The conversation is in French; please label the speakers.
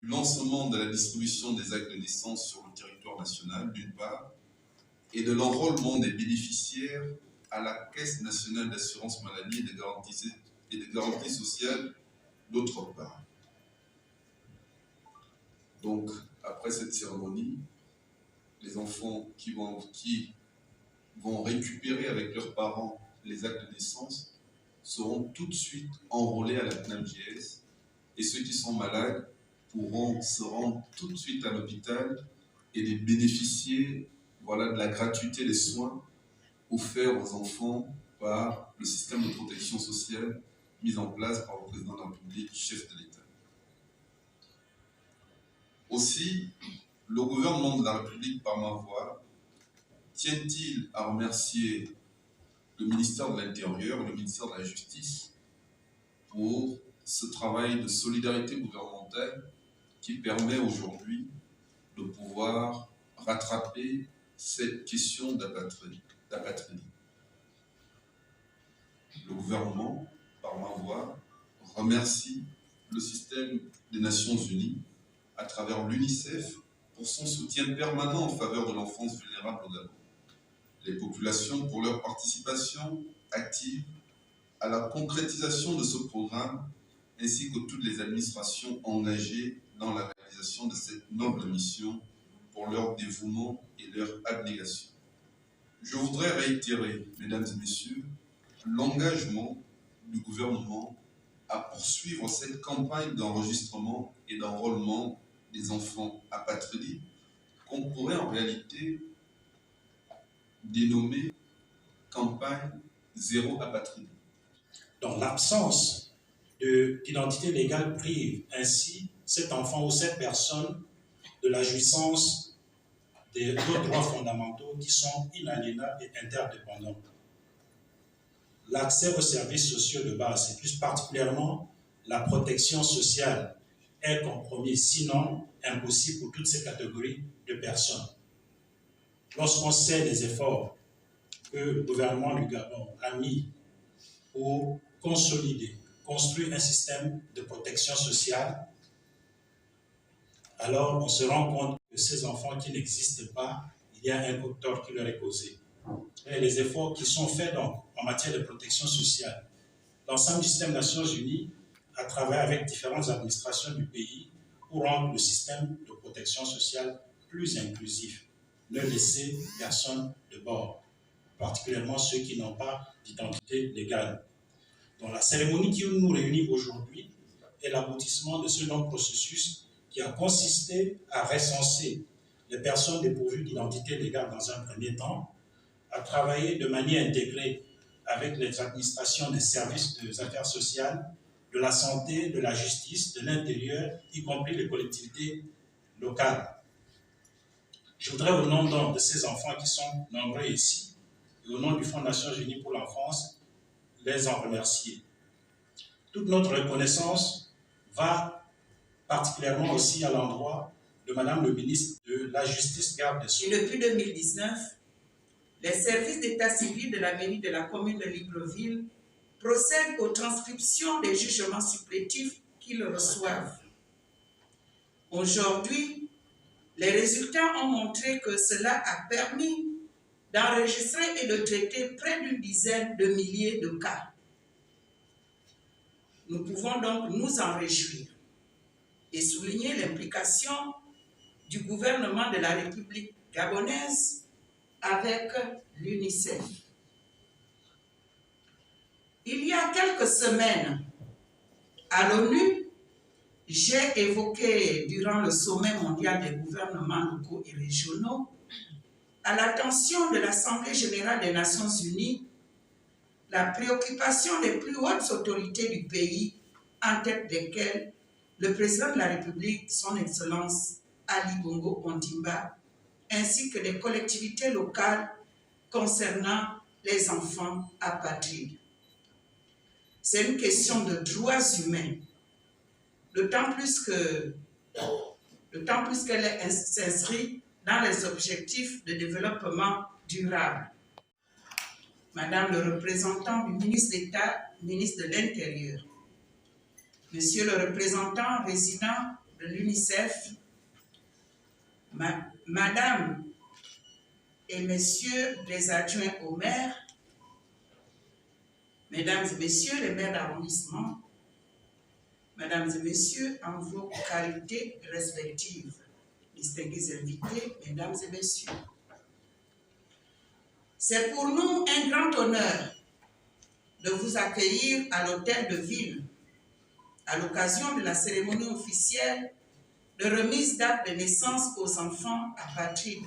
Speaker 1: lancement de la distribution des actes de naissance sur le territoire national, d'une part, et de l'enrôlement des bénéficiaires à la Caisse nationale d'assurance maladie et de garantie sociale, d'autre part. Donc, après cette cérémonie, les enfants qui vont récupérer avec leurs parents les actes de naissance seront tout de suite enrôlés à la CNAMJS, et ceux qui sont malades pourront se rendre tout de suite à l'hôpital et de bénéficier de la gratuité des soins offerts aux enfants par le système de protection sociale mis en place par le président de la République, chef de l'État. Aussi, le gouvernement de la République, par ma voix, tient-il à remercier le ministère de l'Intérieur et le ministère de la Justice pour ce travail de solidarité gouvernementale qui permet aujourd'hui de pouvoir rattraper cette question d'apatridie. Le gouvernement, par ma voix, remercie le système des Nations Unies à travers l'UNICEF pour son soutien permanent en faveur de l'enfance vulnérable au Gabon. Les populations pour leur participation active à la concrétisation de ce programme, ainsi que toutes les administrations engagées dans la réalisation de cette noble mission pour leur dévouement et leur abnégation. Je voudrais réitérer, mesdames et messieurs, l'engagement du gouvernement à poursuivre cette campagne d'enregistrement et d'enrôlement des enfants apatrides qu'on pourrait en réalité dénommer campagne zéro apatride.
Speaker 2: Donc l'absence d'identité légale prive ainsi cet enfant ou cette personne de la jouissance des droits fondamentaux qui sont inaliénables et interdépendants. L'accès aux services sociaux de base, et plus particulièrement la protection sociale, est compromis, sinon impossible pour toutes ces catégories de personnes. Lorsqu'on sait les efforts que le gouvernement du Gabon a mis pour consolider, construire un système de protection sociale, alors on se rend compte que ces enfants qui n'existent pas, il y a un tort qui leur est causé. Et les efforts qui sont faits donc en matière de protection sociale, l'ensemble du système des Nations Unies, à travers avec différentes administrations du pays, pour rendre le système de protection sociale plus inclusif, ne laisser personne de bord, particulièrement ceux qui n'ont pas d'identité légale. Donc la cérémonie qui nous réunit aujourd'hui est l'aboutissement de ce long processus qui a consisté à recenser les personnes dépourvues d'identité légale dans un premier temps, à travailler de manière intégrée avec les administrations des services des affaires sociales, de la santé, de la justice, de l'intérieur, y compris les collectivités locales. Je voudrais au nom donc de ces enfants qui sont nombreux ici, et au nom du Fonds des Nations Unies pour l'enfance, les en remercier. Toute notre reconnaissance va particulièrement aussi à l'endroit de Madame le ministre de la Justice, garde des Sceaux.
Speaker 3: Et depuis 2019, les services d'état civil de la mairie de la commune de Libreville procèdent aux transcriptions des jugements supplétifs qu'ils reçoivent. Aujourd'hui, les résultats ont montré que cela a permis d'enregistrer et de traiter près d'une dizaine de milliers de cas. Nous pouvons donc nous en réjouir et souligner l'implication du gouvernement de la République gabonaise avec l'UNICEF. Il y a quelques semaines, à l'ONU, j'ai évoqué durant le sommet mondial des gouvernements locaux et régionaux, à l'attention de l'Assemblée générale des Nations unies, la préoccupation des plus hautes autorités du pays, en tête desquelles le président de la République, son Excellence Ali Bongo Ondimba, ainsi que les collectivités locales concernant les enfants apatrides. C'est une question de droits humains, d'autant plus qu'elle s'inscrit dans les objectifs de développement durable. Madame le représentant du ministre d'État, ministre de l'Intérieur, Monsieur le représentant résident de l'UNICEF, Madame et Messieurs les adjoints au maire, Mesdames et Messieurs les maires d'arrondissement, Mesdames et Messieurs en vos qualités respectives, distingués invités, Mesdames et Messieurs. C'est pour nous un grand honneur de vous accueillir à l'hôtel de ville à l'occasion de la cérémonie officielle de remise d'acte de naissance aux enfants apatrides